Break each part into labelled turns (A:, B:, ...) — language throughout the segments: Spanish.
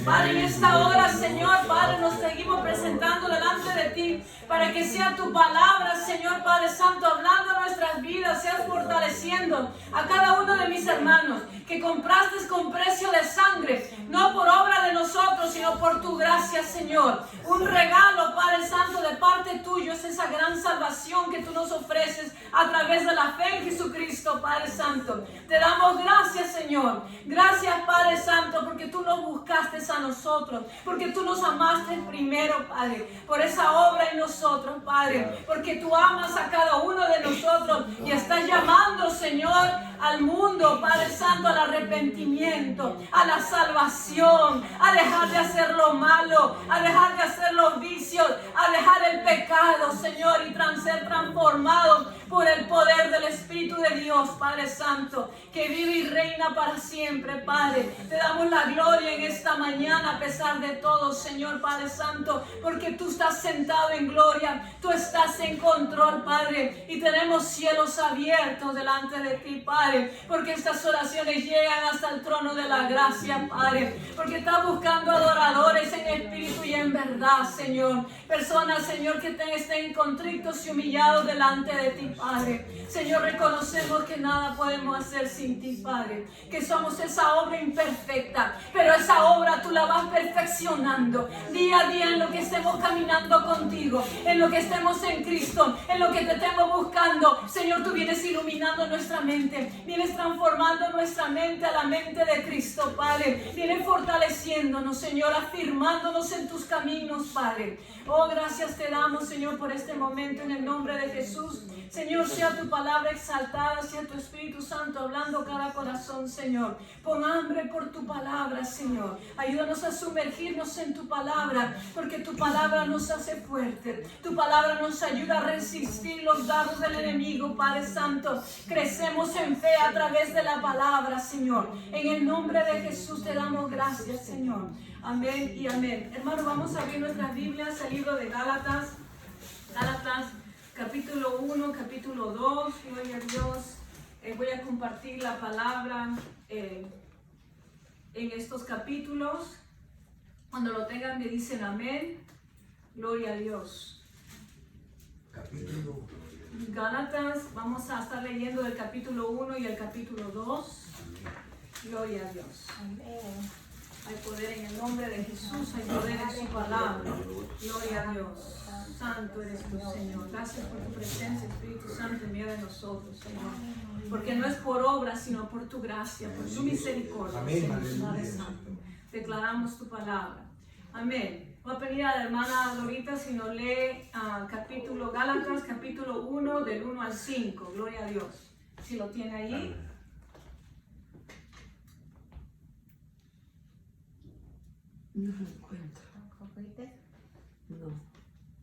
A: Padre, en esta hora, Señor, Padre, nos seguimos presentando delante de ti para que sea tu palabra, Señor Padre Santo, hablando nuestras vidas, seas fortaleciendo a cada uno de mis hermanos que compraste con precio de sangre, no por obra de nosotros, sino por tu gracia, Señor. Un regalo, Padre Santo, de parte tuyo es esa gran salvación que tú nos ofreces a través de la fe en Jesucristo, Padre Santo. Te damos gracias, Señor. Gracias, Padre Santo, porque tú nos buscaste a nosotros, porque tú nos amaste primero, Padre, por esa obra en nosotros, Padre, porque tú amas a cada uno de nosotros y estás llamando, Señor, al mundo, Padre Santo, al arrepentimiento, a la salvación, a dejar de hacer lo malo, a dejar de hacer los vicios, a dejar el pecado, Señor, y ser transformados por el poder del Espíritu de Dios, Padre Santo, que vive y reina para siempre, Padre. Te damos la gloria en esta mañana a pesar de todo, Señor, Padre Santo, porque tú estás sentado en gloria, tú estás en control, Padre, y tenemos cielos abiertos delante de ti, Padre, porque estas oraciones llegan hasta el trono de la gracia, Padre, porque estás buscando adoradores en espíritu y en verdad, Señor, personas, Señor, que estén contritos y humillados delante de ti, Padre. Señor, reconocemos que nada podemos hacer sin ti, Padre, que somos esa obra imperfecta, pero esa obra tú la vas perfeccionando día a día en lo que estemos caminando contigo, en lo que estemos en Cristo, en lo que te estemos buscando. Señor, tú vienes iluminando nuestra mente, vienes transformando nuestra mente a la mente de Cristo, Padre, vienes fortaleciéndonos, Señor, afirmándonos en tus caminos, Padre. Oh, gracias te damos, Señor, por este momento en el nombre de Jesús. Señor, sea tu palabra exaltada, sea tu Espíritu Santo hablando cada corazón, Señor. Pon hambre por tu palabra, Señor. Ayúdanos a sumergirnos en tu palabra, porque tu palabra nos hace fuerte. Tu palabra nos ayuda a resistir los dardos del enemigo, Padre Santo. Crecemos en fe a través de la palabra, Señor. En el nombre de Jesús te damos gracias, Señor. Amén y amén. Hermano, vamos a abrir nuestras Biblias al libro de Gálatas. Gálatas, capítulo 1, capítulo 2. Gloria a Dios. Voy a compartir la palabra en estos capítulos. Cuando lo tengan me dicen amén. Gloria a Dios.
B: Capítulo
A: Gálatas, vamos a estar leyendo el capítulo 1 y el capítulo 2. Gloria a Dios.
C: Amén.
A: Hay poder en el nombre de Jesús, hay poder en su palabra. Gloria a Dios. Santo eres tú, Señor. Gracias por tu presencia, Espíritu Santo, en medio de nosotros, Señor. Porque no es por obra, sino por tu gracia, por tu misericordia,
B: Amén,
A: Señor, Padre Santo. Declaramos tu palabra. Amén. Voy a pedir a la hermana Dorita si nos lee capítulo Gálatas, capítulo 1, del 1 al 5. Gloria a Dios. Si lo tiene ahí.
D: No lo encuentro. No.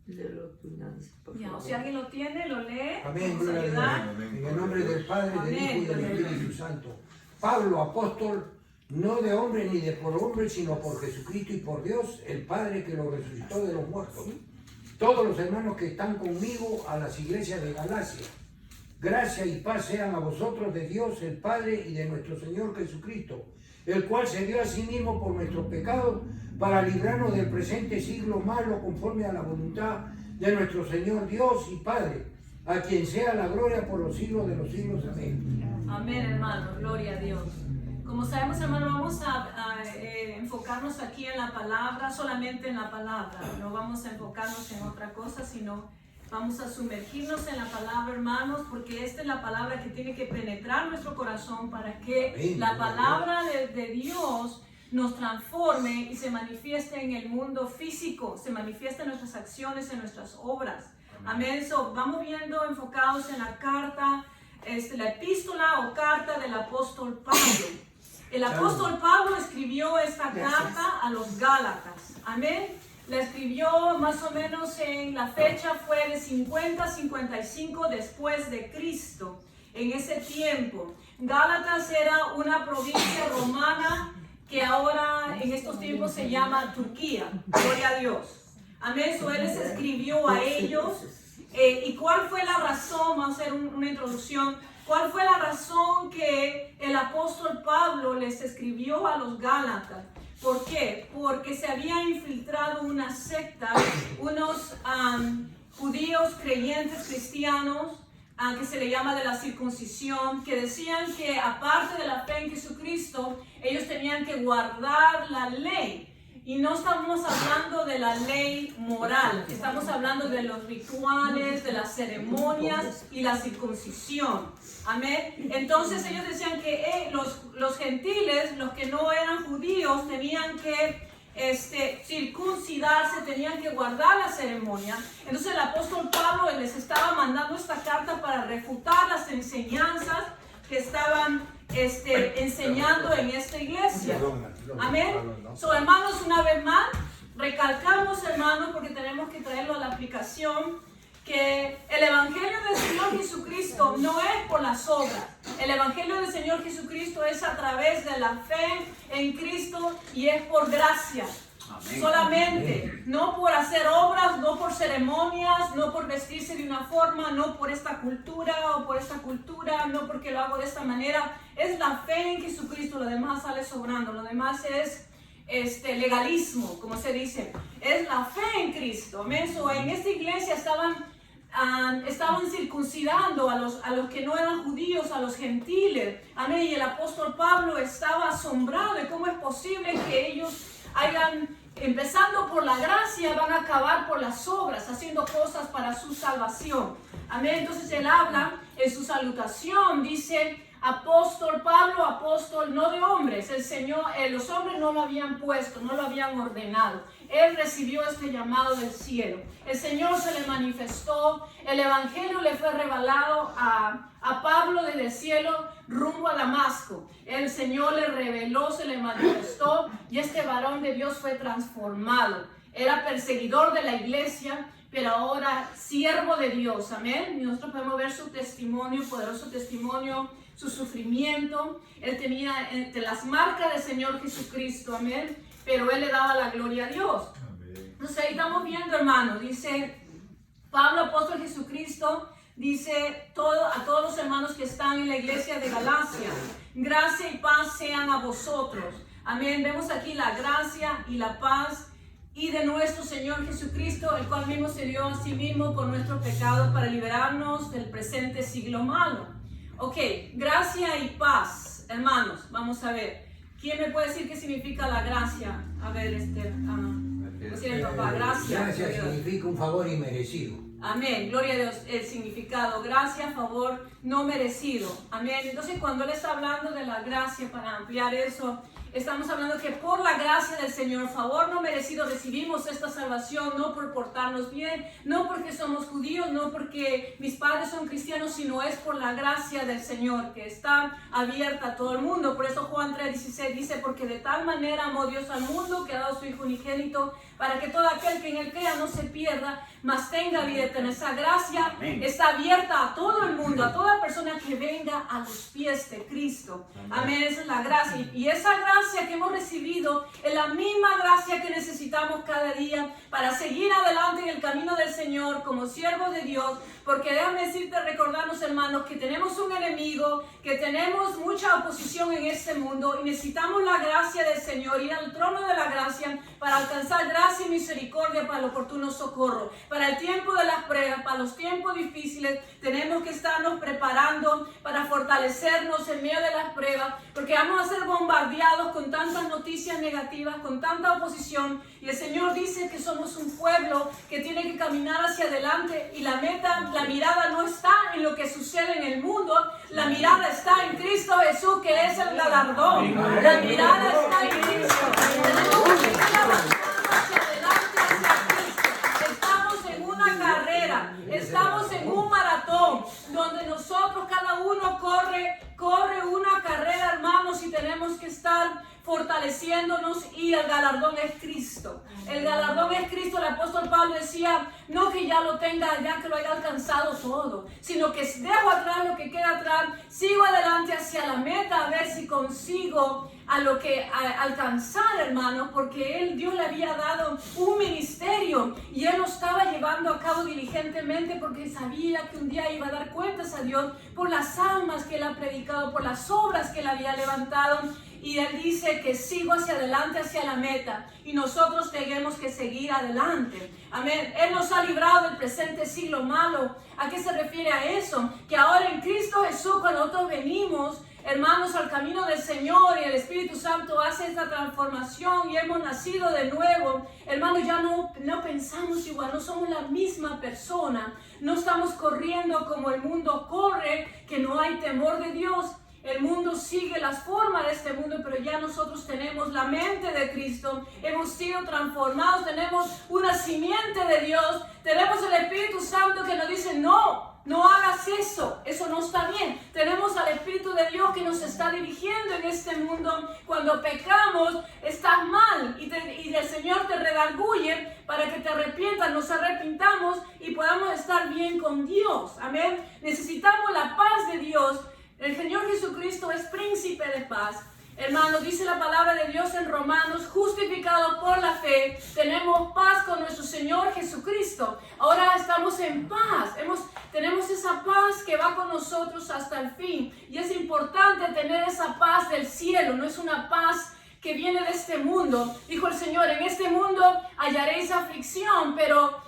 D: Léelo tú, Nancy, por
A: Ya,
D: favor.
A: o si alguien lo tiene, lo lee.
B: Amén,
A: Vamos a
B: gloria a
A: ayudar.
B: Dios. En el nombre del Padre, del Hijo y del Espíritu Santo. Pablo, apóstol, no de hombre ni de por hombre, sino por Jesucristo y por Dios, el Padre que lo resucitó de los muertos. Todos los hermanos que están conmigo a las iglesias de Galacia. Gracia y paz sean a vosotros de Dios, el Padre, y de nuestro Señor Jesucristo, el cual se dio a sí mismo por nuestros pecados para librarnos del presente siglo malo conforme a la voluntad de nuestro Señor Dios y Padre, a quien sea la gloria por los siglos de los siglos. Amén.
A: Amén, hermano. Gloria a Dios. Como sabemos, hermano, vamos a enfocarnos aquí en la palabra, solamente en la palabra. No vamos a enfocarnos en otra cosa, sino vamos a sumergirnos en la palabra, hermanos, porque esta es la palabra que tiene que penetrar nuestro corazón para que
B: Amén.
A: la palabra de Dios nos transforme y se manifieste en el mundo físico, se manifieste en nuestras acciones, en nuestras obras. Amén. So, vamos viendo enfocados en la carta, la epístola o carta del apóstol Pablo. El apóstol Pablo escribió esta carta a los Gálatas. Amén. La escribió más o menos en la fecha fue de 50-55 después de Cristo. En ese tiempo, Gálatas era una provincia romana que ahora en estos tiempos se llama Turquía. Gloria a Dios. Amén. So, él les escribió a ellos. ¿Y cuál fue la razón? Vamos a hacer una introducción. ¿Cuál fue la razón que el apóstol Pablo les escribió a los Gálatas? ¿Por qué? Porque se había infiltrado una secta, unos judíos creyentes cristianos, que se le llama de la circuncisión, que decían que aparte de la fe en Jesucristo, ellos tenían que guardar la ley. Y no estamos hablando de la ley moral, estamos hablando de los rituales, de las ceremonias y la circuncisión. Amén. Entonces ellos decían que los gentiles, los que no eran judíos, tenían que circuncidarse, tenían que guardar la ceremonia. Entonces el apóstol Pablo les estaba mandando esta carta para refutar las enseñanzas que estaban enseñando en esta iglesia. Amén. So, hermanos, una vez más, recalcamos, hermanos, porque tenemos que traerlo a la aplicación, que el Evangelio del Señor Jesucristo no es por las obras. El Evangelio del Señor Jesucristo es a través de la fe en Cristo y es por gracia. Amén. Solamente, no por hacer obras, no por ceremonias, no por vestirse de una forma, no por esta cultura o por esta cultura, no porque lo hago de esta manera. Es la fe en Jesucristo, lo demás sale sobrando, lo demás es legalismo, como se dice. Es la fe en Cristo. Amén. So, en esta iglesia estaban circuncidando a los que no eran judíos, a los gentiles. Amén. Y el apóstol Pablo estaba asombrado de cómo es posible que ellos empezando por la gracia, van a acabar por las obras, haciendo cosas para su salvación. Amén. Entonces él habla en su salutación, dice: apóstol Pablo, apóstol no de hombres. El Señor, los hombres no lo habían puesto, no lo habían ordenado. Él recibió este llamado del cielo. El Señor se le manifestó, el Evangelio le fue revelado a Pablo desde el cielo rumbo a Damasco. El Señor le reveló, se le manifestó, y este varón de Dios fue transformado. Era perseguidor de la iglesia, pero ahora siervo de Dios. Amén. Y nosotros podemos ver su testimonio, poderoso testimonio, su sufrimiento. Él tenía las marcas del Señor Jesucristo. Amén. Pero él le daba la gloria a Dios. Amén. Entonces ahí estamos viendo, hermanos, dice Pablo, apóstol Jesucristo, dice a todos los hermanos que están en la iglesia de Galacia: gracia y paz sean a vosotros. Amén. Vemos aquí la gracia y la paz y de nuestro Señor Jesucristo, el cual mismo se dio a sí mismo por nuestros pecados para liberarnos del presente siglo malo. Ok, gracia y paz, hermanos, vamos a ver. ¿Quién me puede decir qué significa la gracia? A ver, papá, gracia.
B: Gracia significa un favor inmerecido.
A: Amén, gloria a Dios. El significado, gracia, favor no merecido. Amén. Entonces, cuando él está hablando de la gracia, para ampliar eso, estamos hablando que por la gracia del Señor, favor no merecido, recibimos esta salvación, no por portarnos bien, no porque somos judíos, no porque mis padres son cristianos, sino es por la gracia del Señor que está abierta a todo el mundo. Por eso Juan 3:16 dice: porque de tal manera amó Dios al mundo que ha dado su Hijo unigénito, para que todo aquel que en él crea no se pierda, mas tenga vida eterna. Esa gracia Amén. Está abierta a todo el mundo, a toda persona que venga a los pies de Cristo. Amén. Esa es la gracia. Y esa gracia que hemos recibido es la misma gracia que necesitamos cada día para seguir adelante en el camino del Señor como siervos de Dios. Porque déjame decirte, recordarnos, hermanos, que tenemos un enemigo, que tenemos mucha oposición en este mundo y necesitamos la gracia del Señor, ir al trono de la gracia para alcanzar gracia y misericordia para el oportuno socorro. Para el tiempo de las pruebas, para los tiempos difíciles, tenemos que estarnos preparando para fortalecernos en medio de las pruebas, porque vamos a ser bombardeados con tantas noticias negativas, con tanta oposición. Y el Señor dice que somos un pueblo que tiene que caminar hacia adelante, y la mirada no está en lo que sucede en el mundo, la mirada está en Cristo Jesús, que es el galardón. La mirada está en Cristo. Tenemos que estar avanzando hacia adelante, hacia Cristo. Estamos en una carrera, estamos en un maratón, donde nosotros, cada uno corre una carrera, hermanos, y tenemos que estar fortaleciéndonos, y el galardón es Cristo. El galardón es Cristo. El apóstol Pablo decía: no que ya lo tenga, ya que lo haya alcanzado todo, sino que dejo atrás lo que queda atrás, sigo adelante hacia la meta, a ver si consigo alcanzar, hermanos, porque Dios le había dado un ministerio y él lo estaba llevando a cabo diligentemente, porque sabía que un día iba a dar cuentas a Dios por las almas que él ha predicado, por las obras que él había levantado. y Él dice que sigo hacia adelante, hacia la meta, y nosotros tenemos que seguir adelante. Amén. Él nos ha librado del presente siglo malo. ¿A qué se refiere a eso? Que ahora en Cristo Jesús, cuando nosotros venimos, hermanos, al camino del Señor, y el Espíritu Santo hace esta transformación y hemos nacido de nuevo, hermanos, ya no pensamos igual, no somos la misma persona, no estamos corriendo como el mundo corre, que no hay temor de Dios. El mundo sigue las formas de este mundo, pero ya nosotros tenemos la mente de Cristo, hemos sido transformados, tenemos una simiente de Dios, tenemos el Espíritu Santo que nos dice, no hagas eso, eso no está bien. Tenemos al Espíritu de Dios que nos está dirigiendo en este mundo. Cuando pecamos, estás mal y el Señor te redarguye para que te arrepientas, nos arrepintamos y podamos estar bien con Dios. Amén. Necesitamos la paz de Dios. El Señor Jesucristo es príncipe de paz. Hermanos, dice la palabra de Dios en Romanos, justificados por la fe, tenemos paz con nuestro Señor Jesucristo. Ahora estamos en paz, tenemos esa paz que va con nosotros hasta el fin. Y es importante tener esa paz del cielo, no es una paz que viene de este mundo. Dijo el Señor, en este mundo hallaréis aflicción, pero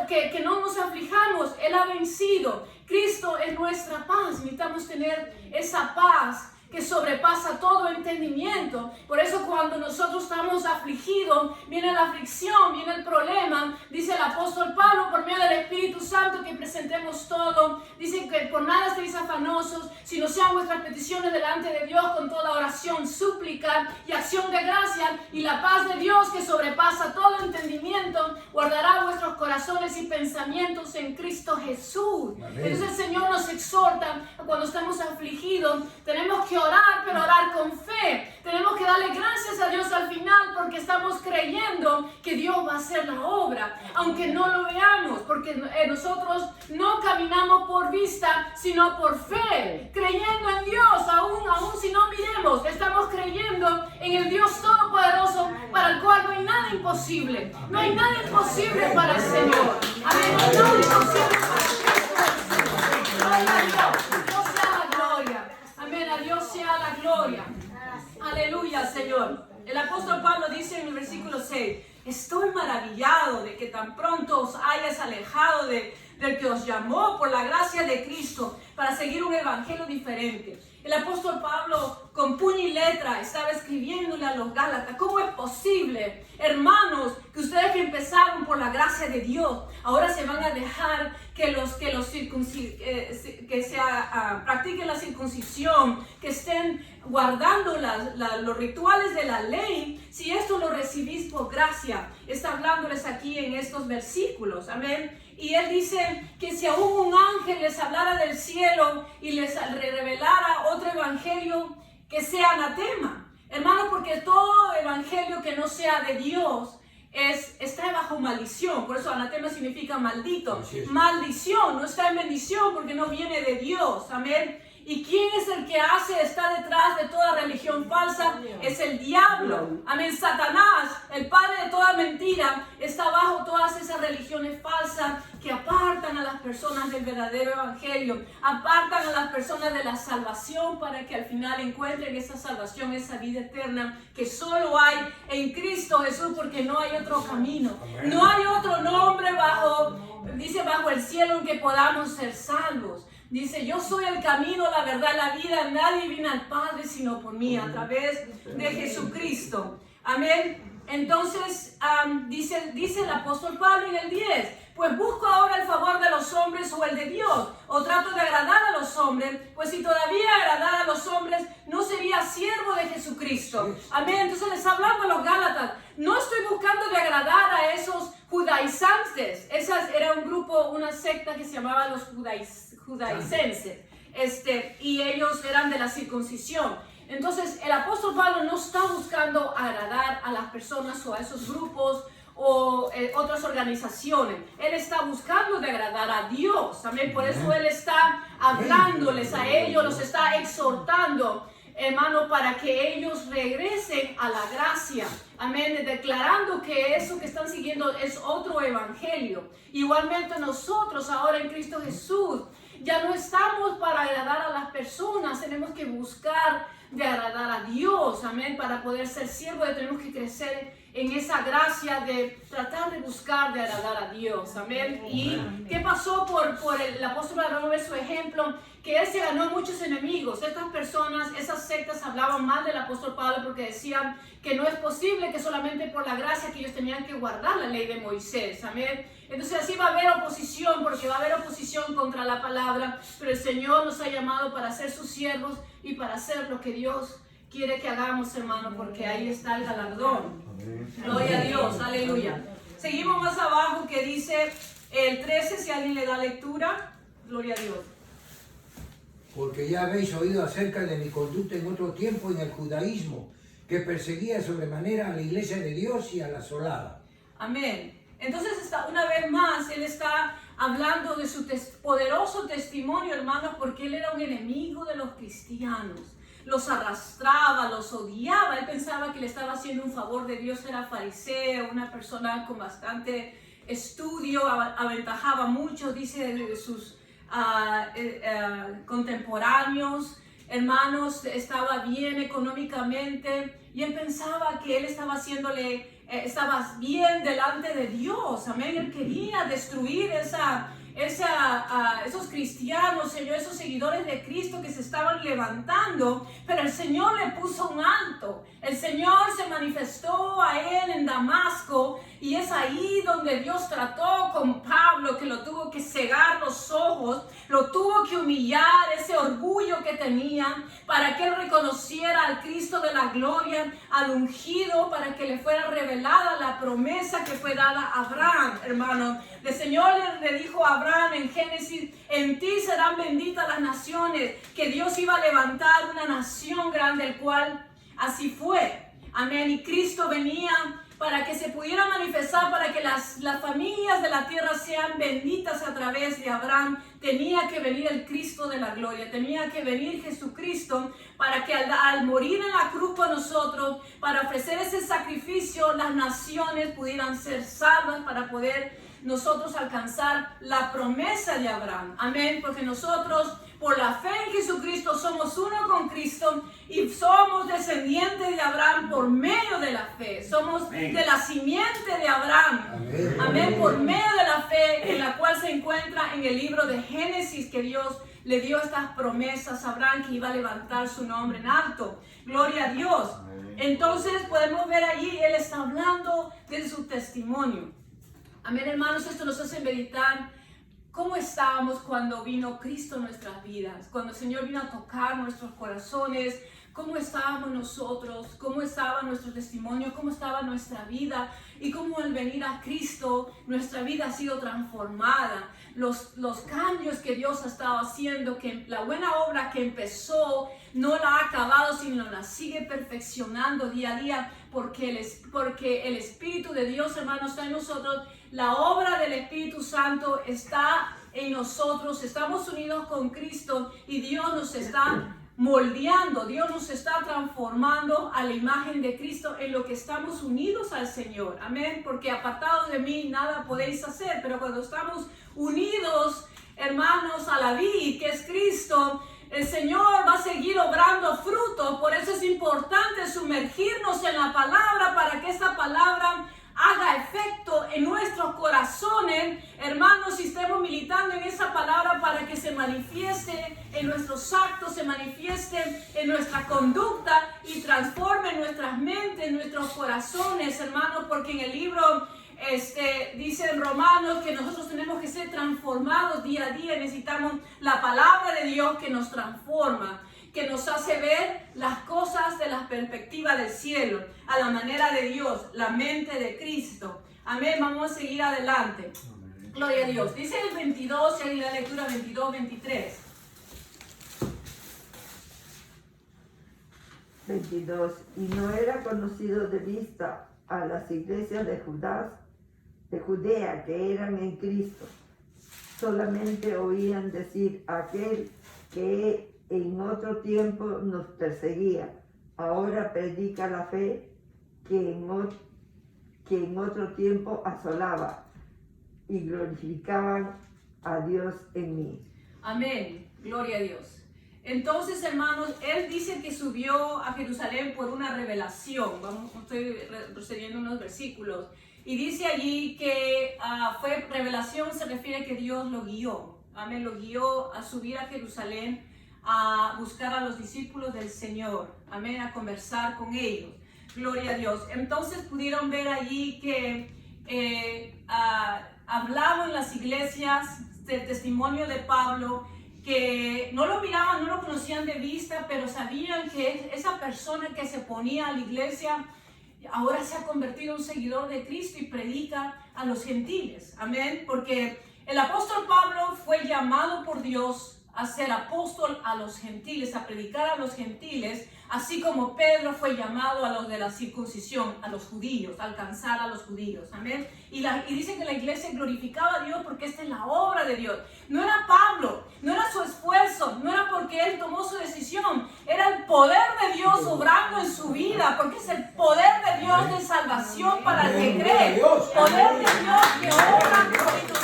A: que no nos aflijamos, Él ha vencido. Cristo es nuestra paz, necesitamos tener esa paz que sobrepasa todo entendimiento. Por eso cuando nosotros estamos afligidos, viene la aflicción, viene el problema, dice el apóstol Pablo por medio del Espíritu Santo que presentemos todo. Dice que por nada estéis afanosos, sino sean vuestras peticiones delante de Dios con toda oración, súplica y acción de gracia, y la paz de Dios que sobrepasa todo entendimiento guardará vuestros corazones y pensamientos en Cristo Jesús. Amén. Entonces el Señor nos exhorta cuando estamos afligidos, tenemos que orar, pero orar con fe. Tenemos que darle gracias a Dios al final porque estamos creyendo que Dios va a hacer la obra, aunque no lo veamos, porque nosotros no caminamos por vista, sino por fe, creyendo en Dios, aún si no miremos, estamos creyendo en el Dios Todopoderoso, para el cual no hay nada imposible. No hay nada imposible para el Señor. Amén. No hay nada imposible para el Señor. Gloria a Dios. Dios sea la gloria. Amén, a Dios sea la gloria. Aleluya, Señor. El apóstol Pablo dice en el versículo 6, estoy maravillado de que tan pronto os hayas alejado del que os llamó por la gracia de Cristo para seguir un evangelio diferente. El apóstol Pablo, con puño y letra, estaba escribiéndole a los Gálatas, ¿cómo es posible, hermanos, que ustedes que empezaron por la gracia de Dios, ahora se van a dejar que practiquen la circuncisión, que estén guardando los rituales de la ley, si esto lo recibís por gracia? Está hablándoles aquí en estos versículos, amén. Y él dice que si aún un ángel les hablara del cielo y les revelara otro evangelio, que sea anatema. Hermanos, porque todo evangelio que no sea de Dios está bajo maldición. Por eso anatema significa maldito. Maldición, no está en bendición porque no viene de Dios. Amén. ¿Y quién es el que está detrás de toda religión falsa? Es el diablo. Amén. Satanás, el padre de toda mentira, está bajo todas esas religiones falsas que apartan a las personas del verdadero evangelio, apartan a las personas de la salvación para que al final encuentren esa salvación, esa vida eterna que solo hay en Cristo Jesús, porque no hay otro camino. No hay otro nombre bajo el cielo en que podamos ser salvos. Dice, yo soy el camino, la verdad, la vida. Nadie viene al Padre sino por mí, a través de Jesucristo. Amén. Entonces, dice el apóstol Pablo en el 10, pues busco ahora el favor de los hombres o el de Dios, o trato de agradar a los hombres, pues si todavía agradara a los hombres, no sería siervo de Jesucristo. Amén. Entonces les hablando a los Gálatas, no estoy buscando de agradar a esos judaizantes. Era un grupo, una secta que se llamaba los judaicenses, y ellos eran de la circuncisión. Entonces el apóstol Pablo no está buscando agradar a las personas o a esos grupos o otras organizaciones. Él está buscando de agradar a Dios. Amén. Por eso él está hablándoles a ellos, los está exhortando, hermano, para que ellos regresen a la gracia. Amén. Declarando que eso que están siguiendo es otro evangelio. Igualmente nosotros ahora en Cristo Jesús ya no estamos para agradar a las personas. Tenemos que buscar de agradar a Dios, amén. Para poder ser siervos tenemos que crecer en esa gracia de tratar de buscar de agradar a Dios, amén. ¿Y qué pasó por el apóstol Pablo? Ver su ejemplo, que él se ganó muchos enemigos. Estas personas, esas sectas hablaban mal del apóstol Pablo porque decían que no es posible que solamente por la gracia que ellos tenían que guardar la ley de Moisés, amén. Entonces así va a haber oposición, porque va a haber oposición contra la palabra, pero el Señor nos ha llamado para ser sus siervos y para hacer lo que Dios quiere que hagamos, hermano, porque ahí está el galardón. Gloria a Dios, aleluya. Seguimos más abajo que dice el 13, si alguien le da lectura, gloria a Dios.
B: Porque ya habéis oído acerca de mi conducta en otro tiempo en el judaísmo, que perseguía sobremanera a la iglesia de Dios y a la asolaba.
A: Amén. Entonces, una vez más, él está hablando de su poderoso testimonio, hermanos, porque él era un enemigo de los cristianos. Los arrastraba, los odiaba. Él pensaba que le estaba haciendo un favor de Dios. Era fariseo, una persona con bastante estudio, aventajaba mucho, dice, de sus contemporáneos. Hermanos, estaba bien económicamente y él pensaba que él estaba estaba bien delante de Dios, amén. Él quería destruir esos cristianos, esos seguidores de Cristo que se estaban levantando, pero el Señor le puso un alto. El Señor se manifestó a él en Damasco y es ahí donde Dios trató con Pablo, que lo tuvo que cegar los ojos, lo tuvo que humillar, ese orgullo que tenía, para que él reconociera al Cristo de la gloria, al ungido, para que le fuera revelada la promesa que fue dada a Abraham, hermano. El Señor le dijo a Abraham en Génesis: en ti serán benditas las naciones, que Dios iba a levantar una nación grande, el cual así fue. Amén. Y Cristo venía para que se pudiera manifestar, para que las familias de la tierra sean benditas a través de Abraham. Tenía que venir el Cristo de la gloria, tenía que venir Jesucristo, para que al morir en la cruz por nosotros, para ofrecer ese sacrificio, las naciones pudieran ser salvas, para poder nosotros alcanzar la promesa de Abraham. Amén. Porque nosotros, por la fe en Jesucristo, somos uno con Cristo y somos descendientes de Abraham por medio de la fe. Somos de la simiente de Abraham. Amén. Amén. Por medio de la fe, en la cual se encuentra en el libro de Génesis, que Dios le dio estas promesas a Abraham, que iba a levantar su nombre en alto. Gloria a Dios. Entonces podemos ver allí, él está hablando de su testimonio. Amén, hermanos. Esto nos hace meditar cómo estábamos cuando vino Cristo en nuestras vidas, cuando el Señor vino a tocar nuestros corazones. Cómo estábamos nosotros, cómo estaba nuestro testimonio, cómo estaba nuestra vida, y cómo al venir a Cristo nuestra vida ha sido transformada. Los cambios que Dios ha estado haciendo, que la buena obra que empezó no la ha acabado, sino la sigue perfeccionando día a día, porque el Espíritu de Dios, hermanos, está en nosotros. La obra del Espíritu Santo está en nosotros. Estamos unidos con Cristo y Dios nos está moldeando, Dios nos está transformando a la imagen de Cristo en lo que estamos unidos al Señor. Amén. Porque apartados de mí nada podéis hacer, pero cuando estamos unidos, hermanos, a la vid, que es Cristo, el Señor va a seguir obrando frutos. Por eso es importante sumergirnos en la palabra, para que esta palabra haga efecto en nuestros corazones, hermanos, y estemos militando en esa palabra, para que se manifieste en nuestros actos, se manifieste en nuestra conducta y transforme nuestras mentes, nuestros corazones, hermanos, porque en el libro dice en Romanos que nosotros tenemos que ser transformados día a día. Necesitamos la palabra de Dios que nos transforma, que nos hace ver las cosas de la perspectiva del cielo, a la manera de Dios, la mente de Cristo. Amén. Vamos a seguir adelante. Amén. Gloria a Dios. Dice el 22, en la lectura 22, 23.
D: 22. Y no era conocido de vista a las iglesias de Judea que eran en Cristo. Solamente oían decir: aquel que en otro tiempo nos perseguía, ahora predica la fe que en otro tiempo asolaba, y glorificaban a Dios en mí.
A: Amén. Gloria a Dios. Entonces, hermanos, él dice que subió a Jerusalén por una revelación. Estoy procediendo unos versículos. Y dice allí que fue revelación, se refiere a que Dios lo guió. Amén, lo guió a subir a Jerusalén, a buscar a los discípulos del Señor. Amén, a conversar con ellos. Gloria a Dios. Entonces pudieron ver allí que hablaba en las iglesias del testimonio de Pablo, que no lo miraban, no lo conocían de vista, pero sabían que esa persona que se ponía a la iglesia ahora se ha convertido en un seguidor de Cristo y predica a los gentiles. Amén. Porque el apóstol Pablo fue llamado por Dios a ser apóstol a los gentiles, a predicar a los gentiles, así como Pedro fue llamado a los de la circuncisión, a los judíos, a alcanzar a los judíos. Amén. Y dice que la iglesia glorificaba a Dios porque esta es la obra de Dios. No era Pablo, no era su esfuerzo, no era porque él tomó su decisión, era el poder de Dios obrando en su vida, porque es el poder de Dios de salvación para el que cree. Poder de Dios que obra en nosotros,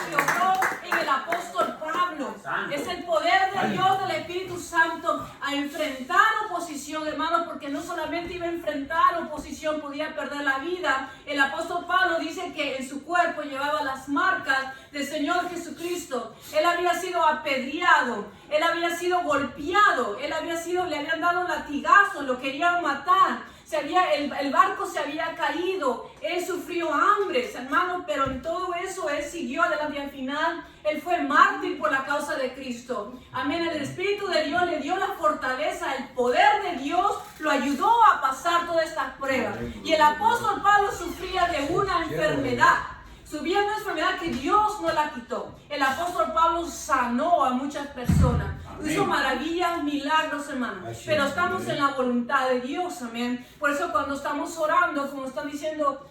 A: que obró en el apóstol Pablo. Es el poder de Dios, del Espíritu Santo, a enfrentar oposición, hermanos, porque no solamente iba a enfrentar oposición, podía perder la vida. El apóstol Pablo dice que en su cuerpo llevaba las marcas del Señor Jesucristo. Él había sido apedreado, él había sido golpeado, le habían dado latigazos, lo querían matar. El barco se había caído, él sufrió hambre, hermano, pero en todo eso él siguió adelante y al final él fue mártir por la causa de Cristo. Amén. El Espíritu de Dios le dio la fortaleza, el poder de Dios lo ayudó a pasar todas estas pruebas. Y el apóstol Pablo sufría de una enfermedad. Subía una enfermedad que Dios no la quitó. El apóstol Pablo sanó a muchas personas. Hizo maravillas, milagros, hermanos. Pero estamos en la voluntad de Dios, amén. Por eso cuando estamos orando, como están diciendo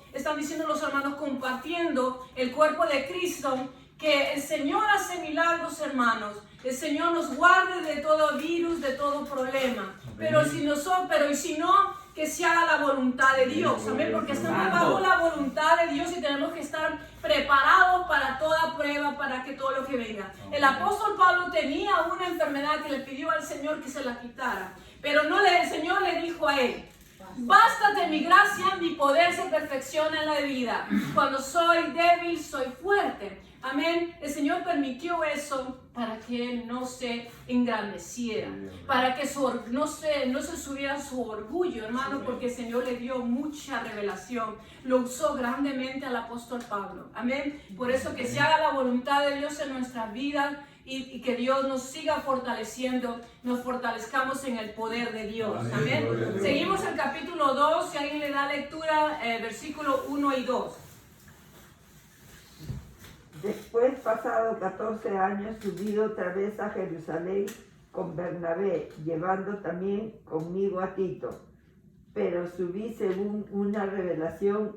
A: los hermanos, compartiendo el cuerpo de Cristo, que el Señor hace milagros, hermanos. El Señor nos guarde de todo virus, de todo problema. Pero si no, que se haga la voluntad de Dios, amén, porque estamos bajo la voluntad de Dios y tenemos que estar preparados para toda prueba, para que todo lo que venga. El apóstol Pablo tenía una enfermedad que le pidió al Señor que se la quitara, pero el Señor le dijo a él: bástate mi gracia, mi poder se perfecciona en la debilidad. Cuando soy débil, soy fuerte. Amén. El Señor permitió eso para que él no se engrandeciera, para que no se subiera su orgullo, hermano, porque el Señor le dio mucha revelación. Lo usó grandemente al apóstol Pablo. Amén. Por eso que se haga la voluntad de Dios en nuestras vidas y que Dios nos siga fortaleciendo, nos fortalezcamos en el poder de Dios. Amén. Seguimos el capítulo 2, si alguien le da lectura, versículo 1 y 2.
D: Después, pasado 14 años, subí otra vez a Jerusalén con Bernabé, llevando también conmigo a Tito. Pero subí según una revelación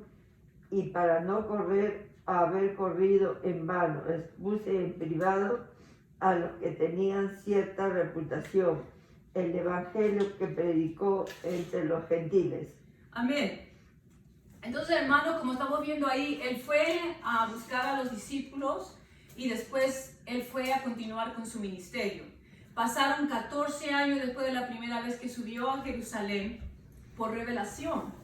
D: y para no haber corrido en vano, expuse en privado a los que tenían cierta reputación el evangelio que predicó entre los gentiles.
A: Amén. Entonces, hermanos, como estamos viendo ahí, él fue a buscar a los discípulos y después él fue a continuar con su ministerio. Pasaron 14 años después de la primera vez que subió a Jerusalén por revelación.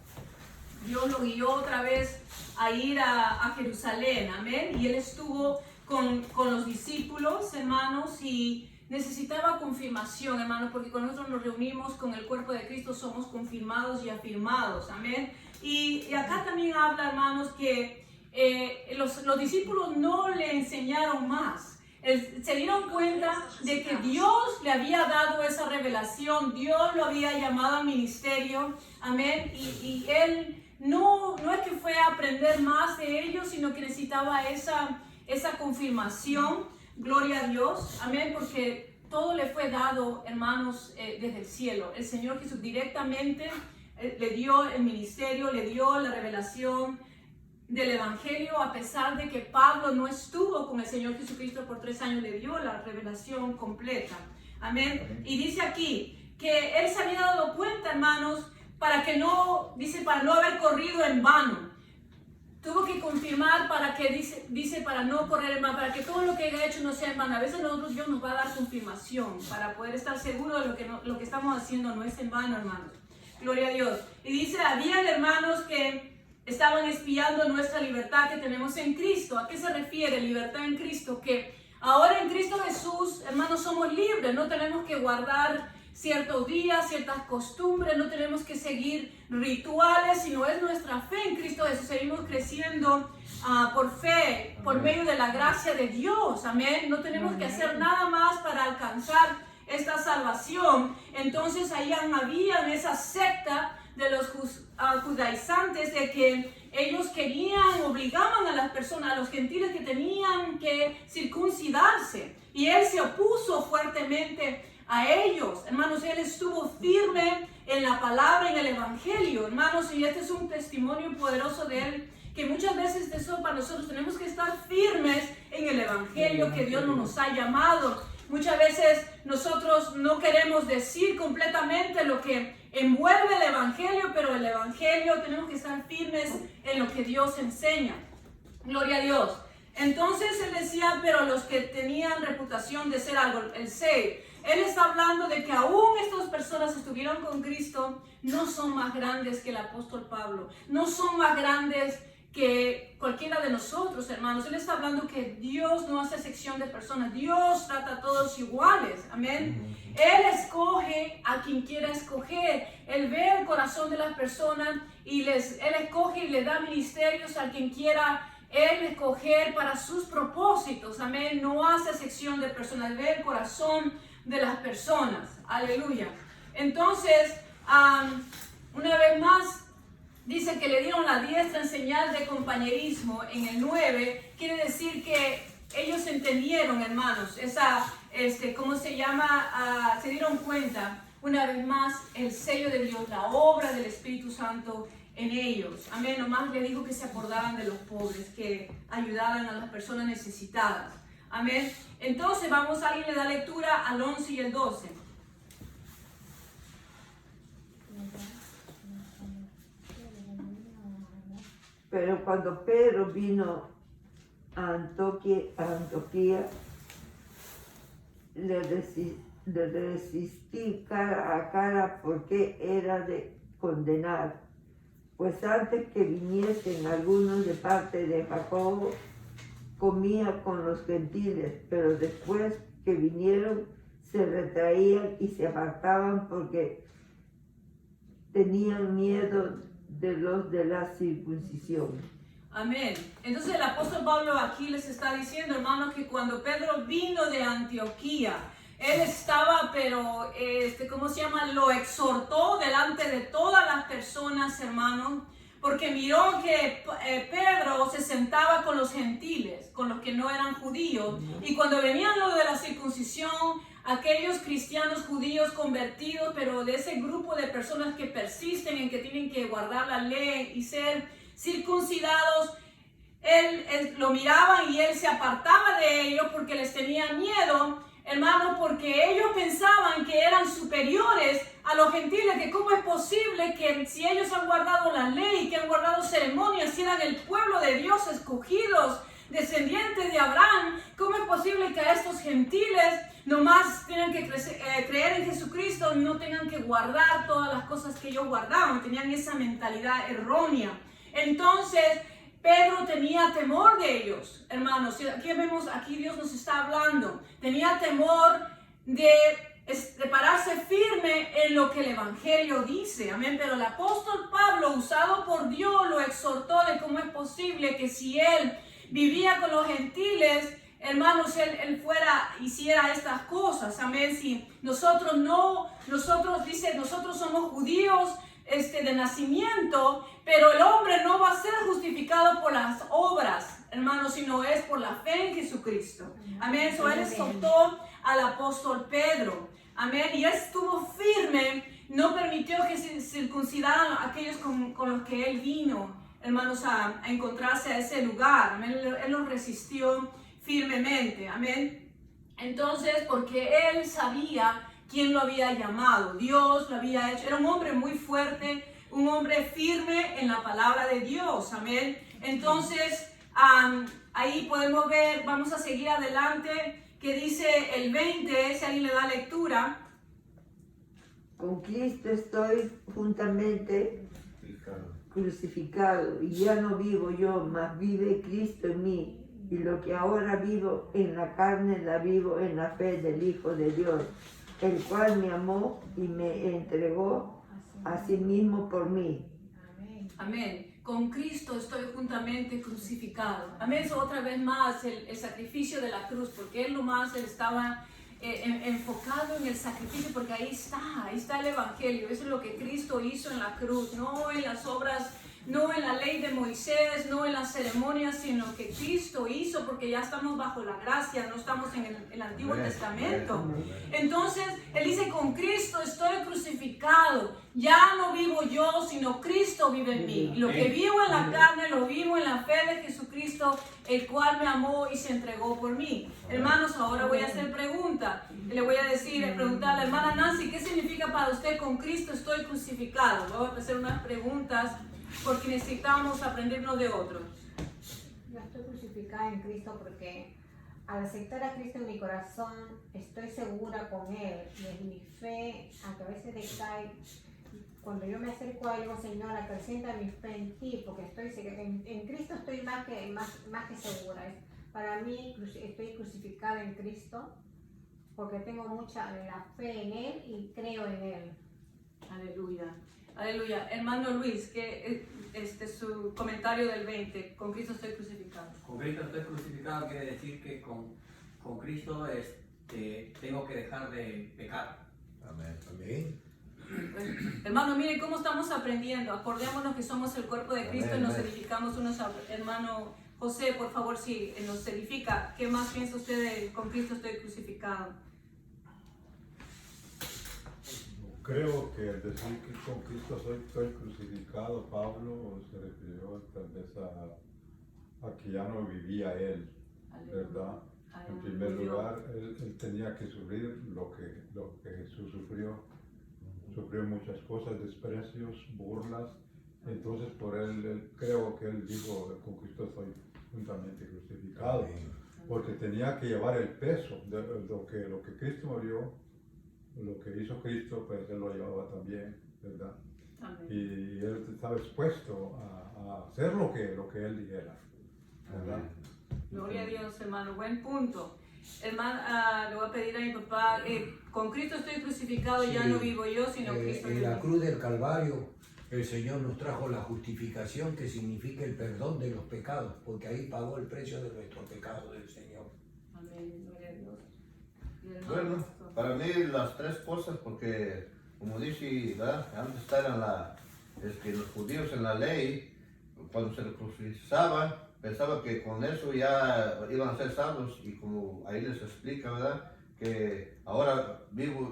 A: Dios lo guió otra vez a ir a Jerusalén, amén. Y él estuvo con los discípulos, hermanos, y necesitaba confirmación, hermanos, porque cuando nosotros nos reunimos con el cuerpo de Cristo somos confirmados y afirmados, amén. Y acá también habla, hermanos, que los discípulos no le enseñaron más. Se dieron cuenta de que Dios le había dado esa revelación, Dios lo había llamado al ministerio, amén. Y él no es que fue a aprender más de ellos, sino que necesitaba esa confirmación, gloria a Dios, amén, porque todo le fue dado, hermanos, desde el cielo. El Señor Jesús directamente le dio el ministerio, le dio la revelación del evangelio, a pesar de que Pablo no estuvo con el Señor Jesucristo por 3 años, le dio la revelación completa. Amén. Y dice aquí que él se había dado cuenta, hermanos, para no haber corrido en vano. Tuvo que confirmar para que, dice, dice para no correr en vano, para que todo lo que haya hecho no sea en vano. A veces nosotros Dios nos va a dar confirmación para poder estar seguros de lo que estamos haciendo no es en vano, hermanos. Gloria a Dios. Y dice, habían hermanos que estaban espiando nuestra libertad que tenemos en Cristo. ¿A qué se refiere libertad en Cristo? Que ahora en Cristo Jesús, hermanos, somos libres. No tenemos que guardar ciertos días, ciertas costumbres, no tenemos que seguir rituales, sino es nuestra fe en Cristo Jesús. Seguimos creciendo por fe, por medio de la gracia de Dios. Amén. No tenemos que hacer nada más para alcanzar esta salvación. Entonces ahí había esa secta de los judaizantes de que ellos obligaban a las personas, a los gentiles que tenían que circuncidarse. Y él se opuso fuertemente a ellos. Hermanos, él estuvo firme en la palabra, en el evangelio. Hermanos, y este es un testimonio poderoso de él, que muchas veces eso para nosotros tenemos que estar firmes en el evangelio que Dios nos ha llamado. Muchas veces nosotros no queremos decir completamente lo que envuelve el evangelio, pero el evangelio tenemos que estar firmes en lo que Dios enseña. Gloria a Dios. Entonces él decía, pero los que tenían reputación de ser algo, el 6, él está hablando de que aún estas personas estuvieron con Cristo, no son más grandes que el apóstol Pablo, no son más grandes que cualquiera de nosotros, hermanos. Él está hablando que Dios no hace excepción de personas, Dios trata a todos iguales, amén. Él escoge a quien quiera escoger, Él ve el corazón de las personas y Él escoge y le da ministerios a quien quiera Él escoger para sus propósitos, amén. No hace excepción de personas, ve el corazón de las personas, aleluya. Entonces, una vez más, dice que le dieron la diestra en señal de compañerismo en el 9, quiere decir que ellos entendieron, hermanos, ¿cómo se llama? Se dieron cuenta, una vez más, el sello de Dios, la obra del Espíritu Santo en ellos. Amén, nomás le dijo que se acordaran de los pobres, que ayudaran a las personas necesitadas. Amén. Entonces vamos a irle a dar lectura al 11 y el 12.
D: Pero cuando Pedro vino a Antioquía, le resistí cara a cara porque era de condenar. Pues antes que viniesen algunos de parte de Jacobo, comía con los gentiles, pero después que vinieron se retraían y se apartaban porque tenían miedo de los de la circuncisión.
A: Amén. Entonces el apóstol Pablo aquí les está diciendo, hermanos, que cuando Pedro vino de Antioquía, él estaba, pero, lo exhortó delante de todas las personas, hermanos, porque miró que Pedro se sentaba con los gentiles, con los que no eran judíos, y cuando venían los de la circuncisión, aquellos cristianos judíos convertidos, pero de ese grupo de personas que persisten en que tienen que guardar la ley y ser circuncidados, él lo miraba y él se apartaba de ellos porque les tenía miedo, hermanos, porque ellos pensaban que eran superiores a los gentiles, que cómo es posible que si ellos han guardado la ley, que han guardado ceremonias, si eran el pueblo de Dios escogidos, descendientes de Abraham, cómo es posible que a estos gentiles nomás tengan que creer en Jesucristo y no tengan que guardar todas las cosas que ellos guardaban, tenían esa mentalidad errónea. Entonces Pedro tenía temor de ellos, hermanos. Aquí Dios nos está hablando. Tenía temor de pararse firme en lo que el Evangelio dice. Amén. Pero el apóstol Pablo, usado por Dios, lo exhortó de cómo es posible que si él vivía con los gentiles, hermanos, él hiciera estas cosas. Amén. Si nosotros somos judíos de nacimiento, pero el hombre no va a ser justificado por las obras, hermanos, sino es por la fe en Jesucristo. Amén. So él exhortó al apóstol Pedro. Amén. Y él estuvo firme, no permitió que se circuncidaran a aquellos con los que él vino, hermanos, a encontrarse a ese lugar. Amén. Él los resistió firmemente. Amén. Entonces, porque él sabía quién lo había llamado, Dios lo había hecho. Era un hombre muy fuerte, un hombre firme en la palabra de Dios. Amén. Entonces, Ahí podemos ver, vamos a seguir adelante, que dice el 20, si alguien le da lectura.
D: Con Cristo estoy juntamente crucificado, y ya no vivo yo, mas vive Cristo en mí. Y lo que ahora vivo en la carne, la vivo en la fe del Hijo de Dios, el cual me amó y me entregó a sí mismo por mí.
A: Amén. Con Cristo estoy juntamente crucificado. Amén. Eso otra vez más el sacrificio de la cruz, porque él estaba enfocado en el sacrificio, porque ahí está el Evangelio. Eso es lo que Cristo hizo en la cruz, no en las obras, no en la ley de Moisés, no en las ceremonias, sino que Cristo hizo, porque ya estamos bajo la gracia, no estamos en el Antiguo Testamento. Entonces, él dice, con Cristo estoy crucificado, ya no vivo yo, sino Cristo vive en mí. Lo que vivo en la carne, lo vivo en la fe de Jesucristo, el cual me amó y se entregó por mí. Hermanos, ahora voy a hacer preguntas. Le voy a preguntar a la hermana Nancy, ¿qué significa para usted con Cristo estoy crucificado? Voy a hacer unas preguntas, porque necesitamos aprendernos de otros.
C: Yo estoy crucificada en Cristo porque al aceptar a Cristo en mi corazón estoy segura con Él, y es mi fe, aunque a veces decae. Cuando yo me acerco a Él, digo, Señor, acrecienta mi fe en ti, porque estoy en Cristo estoy más que segura. Para mí estoy crucificada en Cristo porque tengo mucha la fe en Él y creo en Él.
A: Aleluya. Aleluya. Hermano Luis, que su comentario del 20, con Cristo estoy crucificado.
E: Con Cristo estoy crucificado quiere decir que con Cristo tengo que dejar de pecar.
B: Amén. Amén.
A: Hermano, miren cómo estamos aprendiendo. Acordémonos que somos el cuerpo de Cristo y nos edificamos unos a otros. Hermano José, por favor, si nos edifica, ¿qué más piensa usted de con Cristo estoy crucificado?
F: Creo que al decir que con Cristo estoy crucificado, Pablo se refirió tal vez a que ya no vivía él, ¿verdad? En primer lugar, él tenía que sufrir lo que Jesús sufrió. Sufrió muchas cosas, desprecios, burlas. Entonces por él creo que él dijo, con Cristo estoy juntamente crucificado. Porque tenía que llevar el peso de lo que Cristo murió. Lo que hizo Cristo, pues él lo llevaba también, ¿verdad?
A: Amén.
F: Y él estaba expuesto a hacer lo que él dijera, ¿verdad?
A: Gloria a Dios, hermano. Buen punto. Hermano, le voy a pedir a mi papá, con Cristo estoy crucificado,
B: Sí,
A: ya no vivo yo, sino Cristo
B: en
A: vive
B: la
A: en mí.
B: cruz del Calvario, el Señor nos trajo la justificación, que significa el perdón de los pecados, porque ahí pagó el precio de nuestro pecado del Señor.
A: Amén. Gloria a Dios. Y hermano,
G: Bueno, para mí las tres cosas, porque como dice, ¿verdad? Antes estaban los judíos en la ley, cuando se les crucificaban, pensaba que con eso ya iban a ser salvos, y como ahí les explica, ¿verdad? Que ahora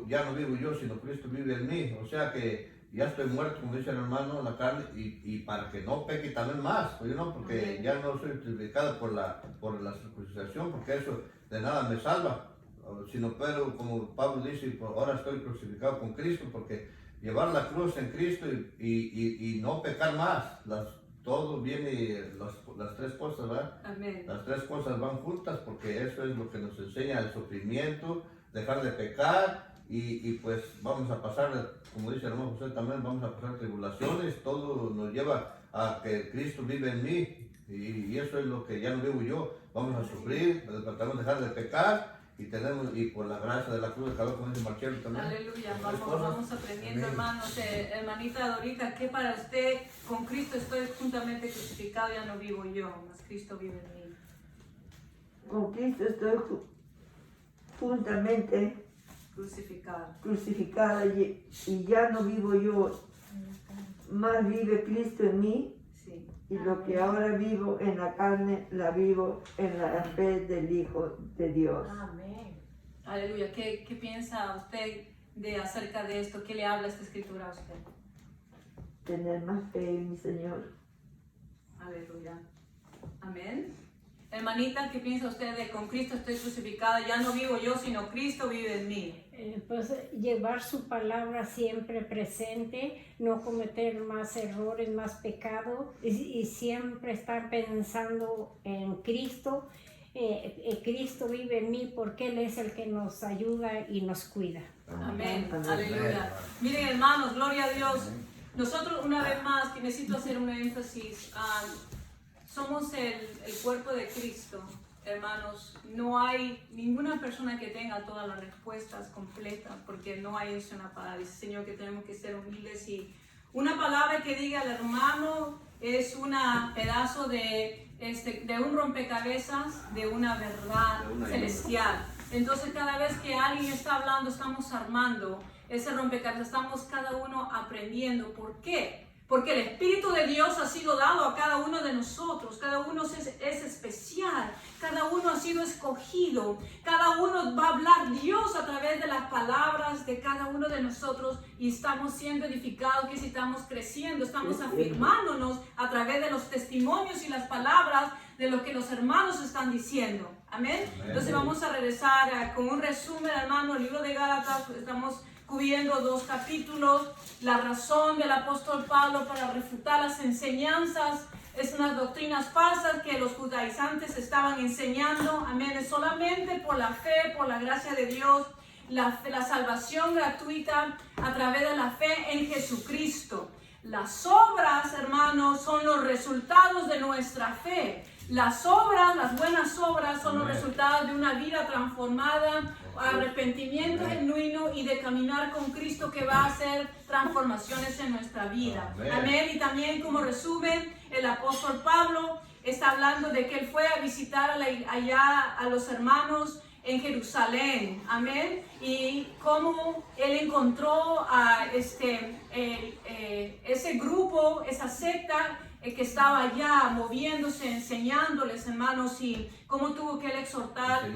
G: ya no vivo yo, sino Cristo vive en mí, o sea que ya estoy muerto, como dice el hermano, en la carne, y para que no peque también más, porque ya no soy justificado por la circuncisión, porque eso de nada me salva, pero como Pablo dice, ahora estoy crucificado con Cristo, porque llevar la cruz en Cristo y no pecar más, todo viene, las tres cosas, ¿verdad?
A: Amén.
G: Las tres cosas van juntas, porque eso es lo que nos enseña el sufrimiento, dejar de pecar, y pues vamos a pasar, como dice el hermano José también, vamos a pasar tribulaciones, todo nos lleva a que Cristo vive en mí, y eso es lo que ya no vivo yo. Vamos a sufrir, tratamos de dejar de pecar, y por la gracia de la cruz de Calvario, como dice Marcelo también.
A: Aleluya, vamos aprendiendo, hermanos. Hermanita Dorita, que para usted con Cristo estoy juntamente crucificado, ya no vivo yo, mas Cristo vive en mí.
D: Con Cristo estoy juntamente
A: Crucificado.
D: y ya no vivo yo, más vive Cristo en mí.
A: Sí.
D: Y lo que ahora vivo en la carne, la vivo en la fe del Hijo de Dios.
C: Amén.
A: Aleluya. ¿Qué piensa usted acerca de esto? ¿Qué le habla esta escritura a usted?
D: Tener más fe en mi Señor.
A: Aleluya. Amén. Hermanita, ¿qué piensa usted de con Cristo estoy crucificada? Ya no vivo yo, sino Cristo vive en mí.
H: Pues llevar su palabra siempre presente, no cometer más errores, más pecado y siempre estar pensando en Cristo. Cristo vive en mí porque Él es el que nos ayuda y nos cuida.
A: Amén.
D: Amén.
A: Aleluya. Miren, hermanos, gloria a Dios. Nosotros, una vez más, que necesito hacer un énfasis, somos el cuerpo de Cristo, hermanos. No hay ninguna persona que tenga todas las respuestas completas, porque no hay eso en la palabra. Dice Señor que tenemos que ser humildes, y una palabra que diga el hermano es un pedazo de un rompecabezas de una verdad celestial. Entonces, cada vez que alguien está hablando, estamos armando ese rompecabezas, estamos cada uno aprendiendo. ¿Por qué? Porque el Espíritu de Dios ha sido dado a cada uno de nosotros. Cada uno es especial. Cada uno ha sido escogido. Cada uno va a hablar Dios a través de las palabras de cada uno de nosotros. Y estamos siendo edificados, que si estamos creciendo, estamos afirmándonos a través de los testimonios y las palabras de lo que los hermanos están diciendo. Amén. Entonces vamos a regresar con un resumen, hermano, el libro de Gálatas. Estamos cubriendo 2 capítulos, la razón del apóstol Pablo para refutar las enseñanzas, es unas doctrinas falsas que los judaizantes estaban enseñando. Amén. Es solamente por la fe, por la gracia de Dios, la salvación gratuita a través de la fe en Jesucristo. Las obras, hermanos, son los resultados de nuestra fe. Las obras, las buenas obras, son los resultados de una vida transformada, arrepentimiento genuino y de caminar con Cristo, que va a hacer transformaciones en nuestra vida. Amén. Y también, como resumen, el apóstol Pablo está hablando de que él fue a visitar allá a los hermanos en Jerusalén. Amén. Y cómo él encontró a ese grupo, esa secta que estaba allá moviéndose, enseñándoles, hermanos, y cómo tuvo que él exhortar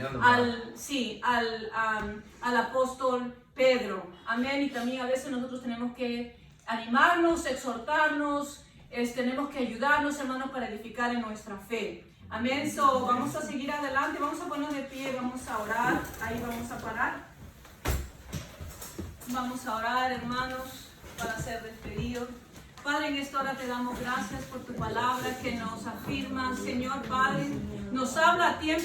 A: al apóstol Pedro. Amén. Y también a veces nosotros tenemos que animarnos, exhortarnos, tenemos que ayudarnos, hermanos, para edificar en nuestra fe. Amén. So, vamos a seguir adelante, vamos a ponernos de pie, vamos a orar. Ahí vamos a parar. Vamos a orar, hermanos, para ser despedidos. Padre, en esta hora te damos gracias por tu palabra que nos afirma, Señor Padre, nos habla a tiempo